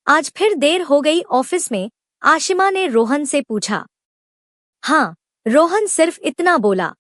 आज फिर देर हो गई ऑफिस में। आशिमा ने रोहन से पूछा। हाँ, रोहन सिर्फ इतना बोला।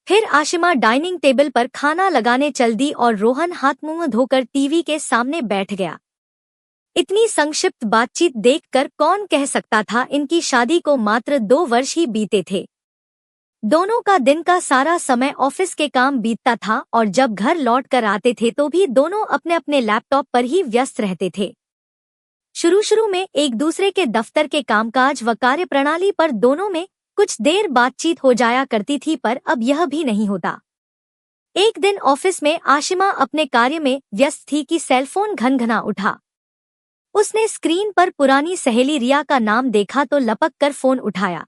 फिर आशिमा डाइनिंग टेबल पर खाना लगाने चल दी और रोहन हाथ मुंह धोकर टीवी के सामने बैठ गया। इतनी संक्षिप्त बातचीत देखकर कौन कह सकता था इनकी शादी को मात्र 2 वर्ष ही बीते थे। दोनों का दिन का सारा समय ऑफिस के काम बीतता था और जब घर लौट कर आते थे तो भी दोनों अपने अपने लैपटॉप पर ही व्यस्त रहते थे। शुरू में एक दूसरे के दफ्तर के कामकाज व कार्यप्रणाली पर दोनों में कुछ देर बातचीत हो जाया करती थी, पर अब यह भी नहीं होता। एक दिन ऑफिस में आशिमा अपने कार्य में व्यस्त थी कि सेलफोन घनघना उठा। उसने स्क्रीन पर पुरानी सहेली रिया का नाम देखा तो लपक कर फोन उठाया।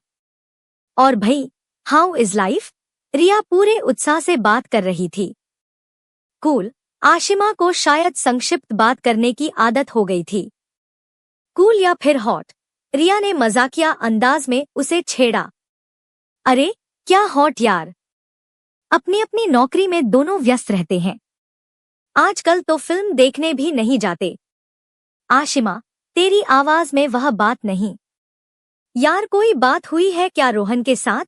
और भई, हाउ इज लाइफ? रिया पूरे उत्साह से बात कर रही थी। कूल। आशिमा को शायद संक्षिप्त बात करने की आदत हो गई थी। कूल या फिर हॉट? रिया ने मजाकिया अंदाज में उसे छेड़ा। अरे क्या हॉट यार, अपनी अपनी नौकरी में दोनों व्यस्त रहते हैं। आजकल तो फिल्म देखने भी नहीं जाते। आशिमा, तेरी आवाज में वह बात नहीं। यार, कोई बात हुई है क्या रोहन के साथ?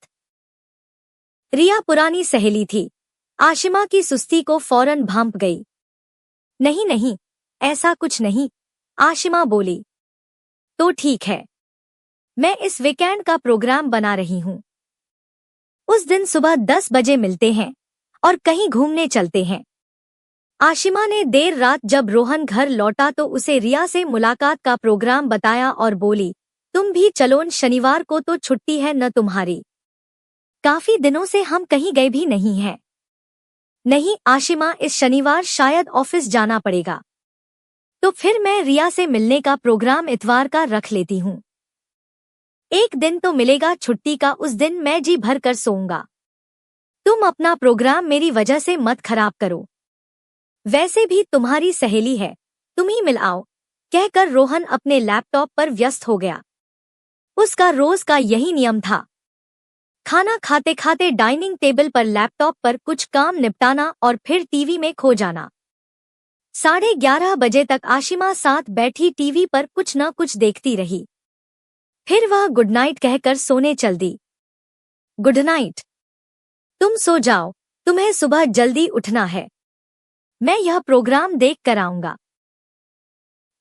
रिया पुरानी सहेली थी। आशिमा की सुस्ती को फौरन भांप गई। नहीं नहीं, ऐसा कुछ नहीं, आशिमा बोली। तो ठीक है, मैं इस वीकेंड का प्रोग्राम बना रही हूँ। उस दिन सुबह 10 बजे मिलते हैं और कहीं घूमने चलते हैं। आशिमा ने देर रात जब रोहन घर लौटा तो उसे रिया से मुलाकात का प्रोग्राम बताया और बोली, तुम भी चलो, शनिवार को तो छुट्टी है न तुम्हारी? काफी दिनों से हम कहीं गए भी नहीं हैं। नहीं आशिमा, इस शनिवार शायद ऑफिस जाना पड़ेगा। तो फिर मैं रिया से मिलने का प्रोग्राम इतवार का रख लेती हूँ। एक दिन तो मिलेगा छुट्टी का, उस दिन मैं जी भर कर सोऊंगा। तुम अपना प्रोग्राम मेरी वजह से मत खराब करो। वैसे भी तुम्हारी सहेली है, तुम ही मिल आओ, कहकर रोहन अपने लैपटॉप पर व्यस्त हो गया। उसका रोज का यही नियम था। खाना खाते खाते डाइनिंग टेबल पर लैपटॉप पर कुछ काम निपटाना और फिर टीवी में खो जाना। 11:30 बजे तक आशिमा साथ बैठी टीवी पर कुछ न कुछ देखती रही। फिर वह गुड नाइट कहकर सोने चल दी। Good night. तुम सो जाओ, तुम्हें सुबह जल्दी उठना है। मैं यह प्रोग्राम देख कर आऊंगा।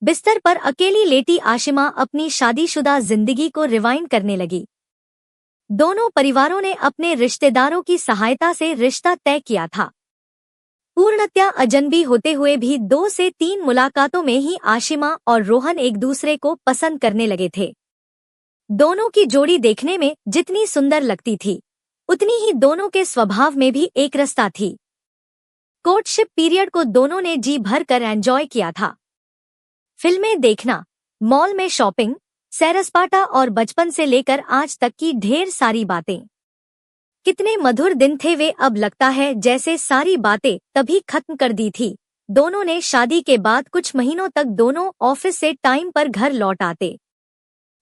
बिस्तर पर अकेली लेटी आशिमा अपनी शादीशुदा जिंदगी को रिवाइंड करने लगी। दोनों परिवारों ने अपने रिश्तेदारों की सहायता से रिश्ता तय किया था। पूर्णतया अजनबी होते हुए भी 2 से 3 मुलाकातों में ही आशिमा और रोहन एक दूसरे को पसंद करने लगे थे। दोनों की जोड़ी देखने में जितनी सुंदर लगती थी, उतनी ही दोनों के स्वभाव में भी एकरसता थी। कोर्टशिप पीरियड को दोनों ने जी भर कर एंजॉय किया था। फिल्में देखना, मॉल में शॉपिंग, सैर-सपाटा और बचपन से लेकर आज तक की ढेर सारी बातें। कितने मधुर दिन थे वे। अब लगता है जैसे सारी बातें तभी खत्म कर दी थी। दोनों ने शादी के बाद कुछ महीनों तक दोनों ऑफिस से टाइम पर घर लौट आते।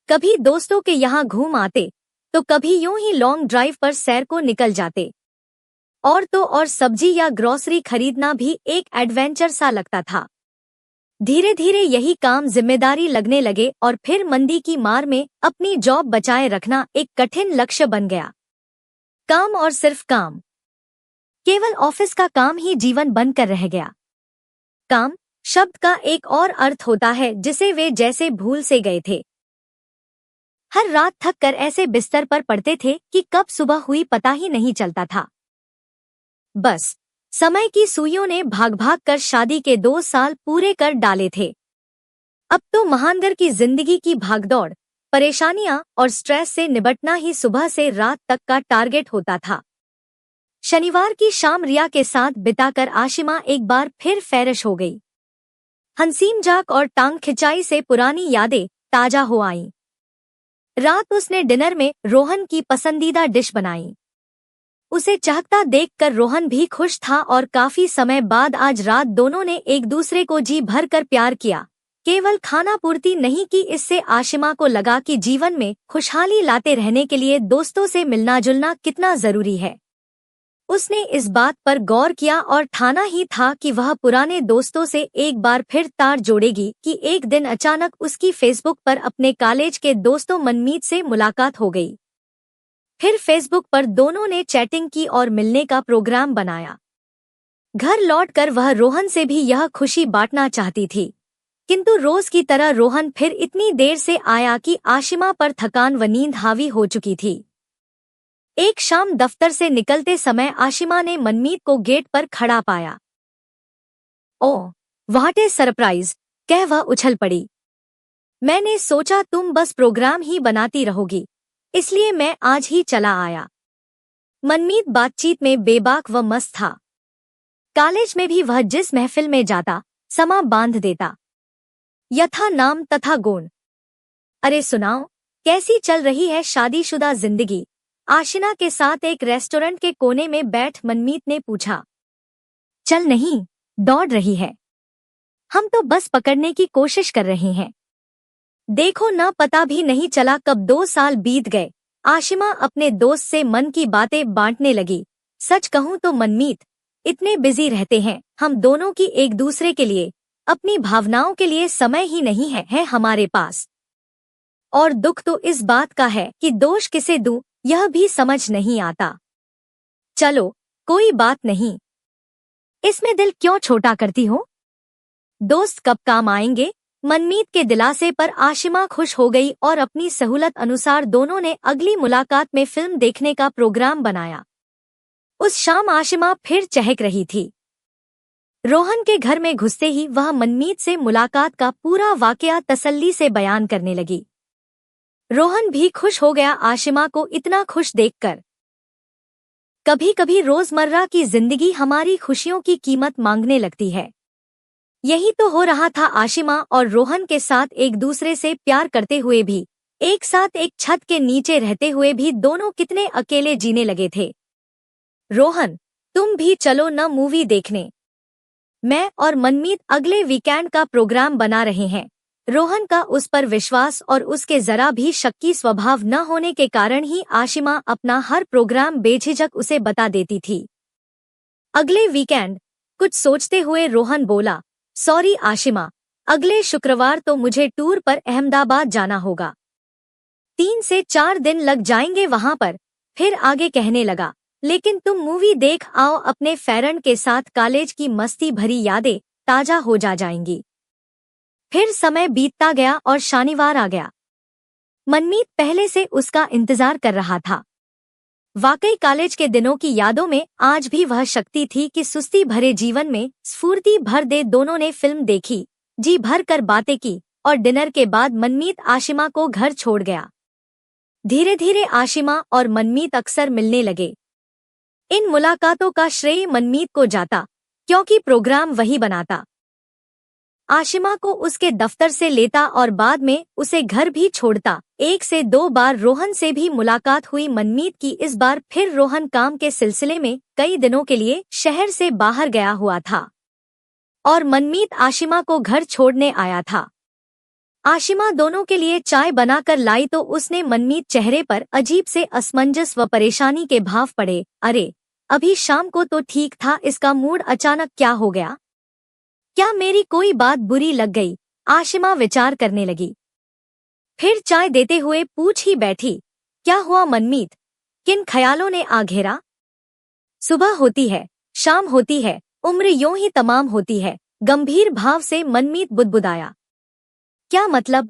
कभी दोस्तों के यहाँ घूम आते तो कभी यूं ही लॉन्ग ड्राइव पर सैर को निकल जाते। और तो और सब्जी या ग्रोसरी खरीदना भी एक एडवेंचर सा लगता था। धीरे धीरे यही काम जिम्मेदारी लगने लगे और फिर मंदी की मार में अपनी जॉब बचाए रखना एक कठिन लक्ष्य बन गया। काम और सिर्फ काम। केवल ऑफिस का काम ही जीवन बनकर रह गया। काम शब्द का एक और अर्थ होता है जिसे वे जैसे भूल से गए थे। हर रात थक कर ऐसे बिस्तर पर पड़ते थे कि कब सुबह हुई पता ही नहीं चलता था। बस समय की सुइयों ने भाग भाग कर शादी के 2 साल पूरे कर डाले थे। अब तो महानगर की जिंदगी की भागदौड़, परेशानियां और स्ट्रेस से निपटना ही सुबह से रात तक का टारगेट होता था। शनिवार की शाम रिया के साथ बिताकर आशिमा एक बार फिर फ्रेश हो गई। हंसी मजाक और टांग खिंचाई से पुरानी यादें ताजा हो आईं। रात उसने डिनर में रोहन की पसंदीदा डिश बनाई। उसे चाहता देखकर रोहन भी खुश था और काफी समय बाद आज रात दोनों ने एक दूसरे को जी भर कर प्यार किया। केवल खाना पूर्ति नहीं की, इससे आशिमा को लगा कि जीवन में खुशहाली लाते रहने के लिए दोस्तों से मिलना जुलना कितना जरूरी है। उसने इस बात पर गौर किया और ठाना ही था कि वह पुराने दोस्तों से एक बार फिर तार जोड़ेगी कि एक दिन अचानक उसकी फेसबुक पर अपने कॉलेज के दोस्तों मनमीत से मुलाकात हो गई। फिर फेसबुक पर दोनों ने चैटिंग की और मिलने का प्रोग्राम बनाया। घर लौटकर वह रोहन से भी यह खुशी बांटना चाहती थी, किंतु रोज की तरह रोहन फिर इतनी देर से आया कि आशिमा पर थकान व नींद हावी हो चुकी थी। एक शाम दफ्तर से निकलते समय आशिमा ने मनमीत को गेट पर खड़ा पाया। ओह, व्हाट ए सरप्राइज, कह वह उछल पड़ी। मैंने सोचा तुम बस प्रोग्राम ही बनाती रहोगी, इसलिए मैं आज ही चला आया। मनमीत बातचीत में बेबाक व मस्त था। कॉलेज में भी वह जिस महफिल में जाता समा बांध देता, यथा नाम तथा गुण। अरे सुनाओ, कैसी चल रही है शादीशुदा जिंदगी? आशिना के साथ एक रेस्टोरेंट के कोने में बैठ मनमीत ने पूछा। चल नहीं, दौड़ रही है। हम तो बस पकड़ने की कोशिश कर रहे हैं। देखो ना, पता भी नहीं चला कब 2 साल बीत गए। आशिमा अपने दोस्त से मन की बातें बांटने लगी। सच कहूं तो मनमीत, इतने बिजी रहते हैं हम दोनों की एक दूसरे के लिए, अपनी भावनाओं के लिए समय ही नहीं है हमारे पास। और दुख तो इस बात का है कि दोष किसे दूं यह भी समझ नहीं आता। चलो कोई बात नहीं, इसमें दिल क्यों छोटा करती हो? दोस्त कब काम आएंगे? मनमीत के दिलासे पर आशिमा खुश हो गई और अपनी सहूलत अनुसार दोनों ने अगली मुलाकात में फिल्म देखने का प्रोग्राम बनाया। उस शाम आशिमा फिर चहक रही थी। रोहन के घर में घुसते ही वह मनमीत से मुलाकात का पूरा वाकया तसल्ली से बयान करने लगी। रोहन भी खुश हो गया आशिमा को इतना खुश देखकर। कभी कभी रोजमर्रा की जिंदगी हमारी खुशियों की कीमत मांगने लगती है। यही तो हो रहा था आशिमा और रोहन के साथ। एक दूसरे से प्यार करते हुए भी, एक साथ एक छत के नीचे रहते हुए भी दोनों कितने अकेले जीने लगे थे। रोहन, तुम भी चलो न मूवी देखने। मैं और मनमीत अगले वीकेंड का प्रोग्राम बना रहे हैं। रोहन का उस पर विश्वास और उसके जरा भी शक्की स्वभाव न होने के कारण ही आशिमा अपना हर प्रोग्राम बेझिझक उसे बता देती थी। अगले वीकेंड, कुछ सोचते हुए रोहन बोला, सॉरी आशिमा, अगले शुक्रवार तो मुझे टूर पर अहमदाबाद जाना होगा। 3 से 4 दिन लग जाएंगे वहां पर। फिर आगे कहने लगा, लेकिन तुम मूवी देख आओ, अपने फ्रेंड के साथ कॉलेज की मस्ती भरी यादें ताजा हो जाएंगी। फिर समय बीतता गया और शनिवार आ गया। मनमीत पहले से उसका इंतजार कर रहा था। वाकई कॉलेज के दिनों की यादों में आज भी वह शक्ति थी कि सुस्ती भरे जीवन में स्फूर्ति भर दे। दोनों ने फिल्म देखी, जी भर कर बातें की और डिनर के बाद मनमीत आशिमा को घर छोड़ गया। धीरे धीरे आशिमा और मनमीत अक्सर मिलने लगे। इन मुलाकातों का श्रेय मनमीत को जाता, क्योंकि प्रोग्राम वही बनाता। आशिमा को उसके दफ्तर से लेता और बाद में उसे घर भी छोड़ता। 1 से 2 बार रोहन से भी मुलाकात हुई मनमीत की। इस बार फिर रोहन काम के सिलसिले में कई दिनों के लिए शहर से बाहर गया हुआ था और मनमीत आशिमा को घर छोड़ने आया था। आशिमा दोनों के लिए चाय बनाकर लाई तो उसने मनमीत चेहरे पर अजीब से असमंजस व परेशानी के भाव पड़े। अरे, अभी शाम को तो ठीक था, इसका मूड अचानक क्या हो गया? क्या मेरी कोई बात बुरी लग गई? आशिमा विचार करने लगी। फिर चाय देते हुए पूछ ही बैठी, क्या हुआ मनमीत, किन ख्यालों ने आ घेरा? सुबह होती है, शाम होती है, उम्र यूं ही तमाम होती है। गंभीर भाव से मनमीत बुदबुदाया। क्या मतलब?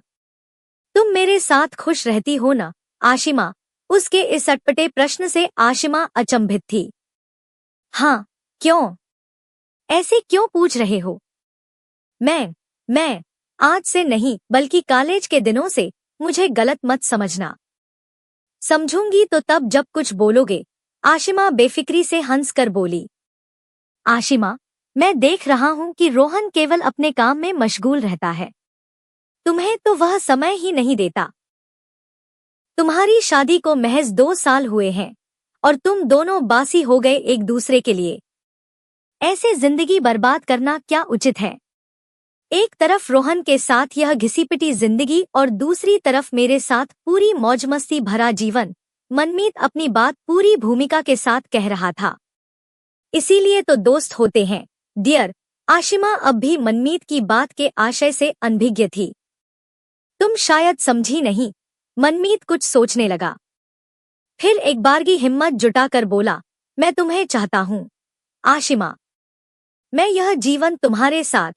तुम मेरे साथ खुश रहती हो ना? आशिमा, उसके इस अटपटे प्रश्न से आशिमा अचंभित थी। हाँ, क्यों? ऐसे क्यों पूछ रहे हो? मैं आज से नहीं बल्कि कॉलेज के दिनों से, मुझे गलत मत समझना। समझूंगी तो तब जब कुछ बोलोगे। आशिमा बेफिक्री से हंसकर बोली। आशिमा, मैं देख रहा हूं कि रोहन केवल अपने काम में मशगूल रहता है, तुम्हें तो वह समय ही नहीं देता। तुम्हारी शादी को महज 2 साल हुए हैं और तुम दोनों बासी हो गए एक दूसरे के लिए। ऐसे जिंदगी बर्बाद करना क्या उचित है? एक तरफ रोहन के साथ यह घिसी-पिटी जिंदगी और दूसरी तरफ मेरे साथ पूरी मौजमस्ती भरा जीवन। मनमीत अपनी बात पूरी भूमिका के साथ कह रहा था। इसीलिए तो दोस्त होते हैं डियर। आशिमा अब भी मनमीत की बात के आशय से अनभिज्ञ थी। तुम शायद समझी नहीं। मनमीत कुछ सोचने लगा, फिर एक बारगी हिम्मत जुटाकर बोला, मैं तुम्हें चाहता हूँ आशिमा। मैं यह जीवन तुम्हारे साथ,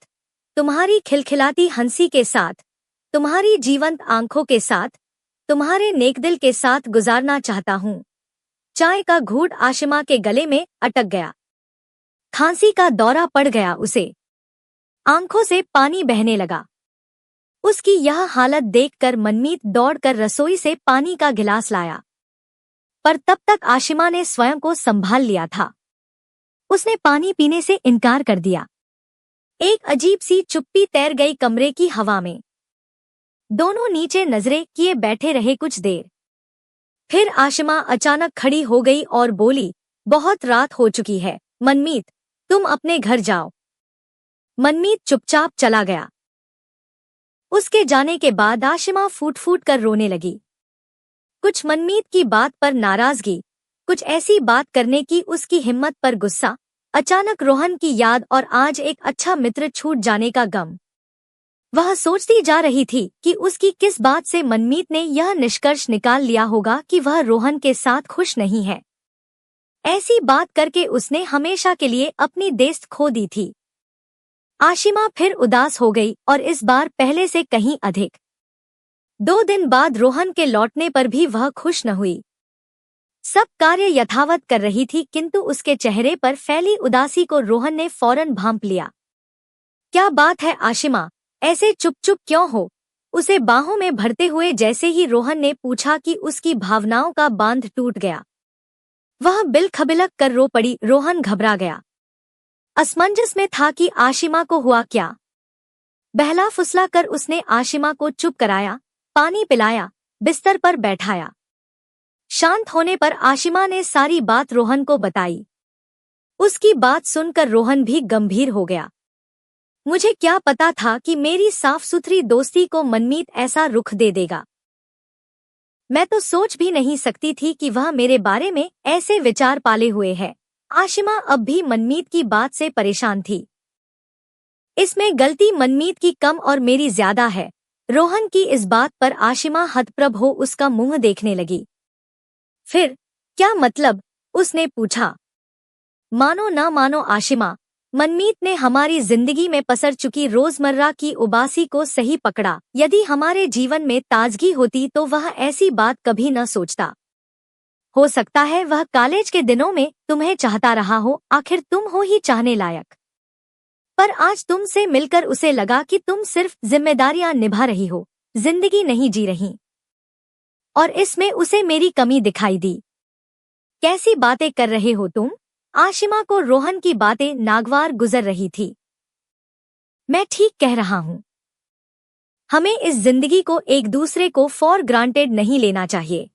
तुम्हारी खिलखिलाती हंसी के साथ, तुम्हारी जीवंत आंखों के साथ, तुम्हारे नेकदिल के साथ गुजारना चाहता हूँ। चाय का घूंट आशिमा के गले में अटक गया। खांसी का दौरा पड़ गया उसे। आंखों से पानी बहने लगा। उसकी यह हालत देखकर मनमीत दौड़कर रसोई से पानी का गिलास लाया, पर तब तक आशिमा ने स्वयं को संभाल लिया था। उसने पानी पीने से इनकार कर दिया। एक अजीब सी चुप्पी तैर गई कमरे की हवा में। दोनों नीचे नजरें किए बैठे रहे कुछ देर। फिर आशिमा अचानक खड़ी हो गई और बोली, बहुत रात हो चुकी है मनमीत, तुम अपने घर जाओ। मनमीत चुपचाप चला गया। उसके जाने के बाद आशिमा फूट फूट कर रोने लगी। कुछ मनमीत की बात पर नाराजगी, कुछ ऐसी बात करने की उसकी हिम्मत पर गुस्सा, अचानक रोहन की याद और आज एक अच्छा मित्र छूट जाने का गम। वह सोचती जा रही थी कि उसकी किस बात से मनमीत ने यह निष्कर्ष निकाल लिया होगा कि वह रोहन के साथ खुश नहीं है। ऐसी बात करके उसने हमेशा के लिए अपनी दोस्त खो दी थी। आशिमा फिर उदास हो गई और इस बार पहले से कहीं अधिक। 2 दिन बाद रोहन के लौटने पर भी वह खुश न हुई। सब कार्य यथावत कर रही थी, किंतु उसके चेहरे पर फैली उदासी को रोहन ने फौरन भांप लिया। क्या बात है आशिमा, ऐसे चुप चुप क्यों हो? उसे बाहों में भरते हुए जैसे ही रोहन ने पूछा कि उसकी भावनाओं का बांध टूट गया। वह बिलखबिलक कर रो पड़ी। रोहन घबरा गया। असमंजस में था कि आशिमा को हुआ क्या। बहला फुसला कर उसने आशिमा को चुप कराया, पानी पिलाया, बिस्तर पर बैठाया। शांत होने पर आशिमा ने सारी बात रोहन को बताई। उसकी बात सुनकर रोहन भी गंभीर हो गया। मुझे क्या पता था कि मेरी साफ सुथरी दोस्ती को मनमीत ऐसा रुख दे देगा। मैं तो सोच भी नहीं सकती थी कि वह मेरे बारे में ऐसे विचार पाले हुए है। आशिमा अब भी मनमीत की बात से परेशान थी। इसमें गलती मनमीत की कम और मेरी ज्यादा है। रोहन की इस बात पर आशिमा हतप्रभ हो उसका मुंह देखने लगी। फिर क्या मतलब? उसने पूछा। मानो ना मानो आशिमा, मनमीत ने हमारी जिंदगी में पसर चुकी रोजमर्रा की उबासी को सही पकड़ा। यदि हमारे जीवन में ताजगी होती तो वह ऐसी बात कभी न सोचता। हो सकता है वह कॉलेज के दिनों में तुम्हें चाहता रहा हो, आखिर तुम हो ही चाहने लायक। पर आज तुमसे मिलकर उसे लगा कि तुम सिर्फ जिम्मेदारियां निभा रही हो, जिंदगी नहीं जी रही। और इसमें उसे मेरी कमी दिखाई दी। कैसी बातें कर रहे हो तुम? आशिमा को रोहन की बातें नागवार गुजर रही थी। मैं ठीक कह रहा हूँ। हमें इस जिंदगी को एक दूसरे को फॉर ग्रांटेड नहीं लेना चाहिए।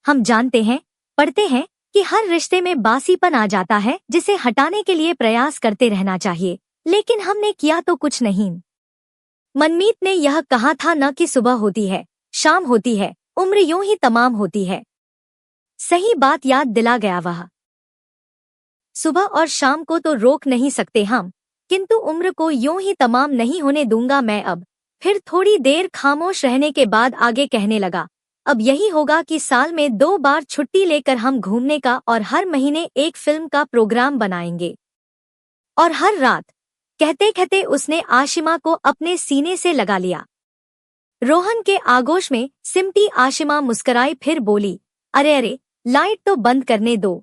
हम जानते हैं, पढ़ते हैं कि हर रिश्ते में बासीपन आ जाता है जिसे हटाने के लिए प्रयास करते रहना चाहिए, लेकिन हमने किया तो कुछ नहीं। मनमीत ने यह कहा था न कि सुबह होती है, शाम होती है, उम्र यूं ही तमाम होती है। सही बात याद दिला गया वह। सुबह और शाम को तो रोक नहीं सकते हम, किंतु उम्र को यूं ही तमाम नहीं होने दूंगा मैं अब। फिर थोड़ी देर खामोश रहने के बाद आगे कहने लगा, अब यही होगा कि साल में 2 बार छुट्टी लेकर हम घूमने का और हर महीने एक फिल्म का प्रोग्राम बनाएंगे। और हर रात, कहते कहते उसने आशिमा को अपने सीने से लगा लिया। रोहन के आगोश में सिमटी आशिमा मुस्कुराई, फिर बोली, अरे अरे, लाइट तो बंद करने दो।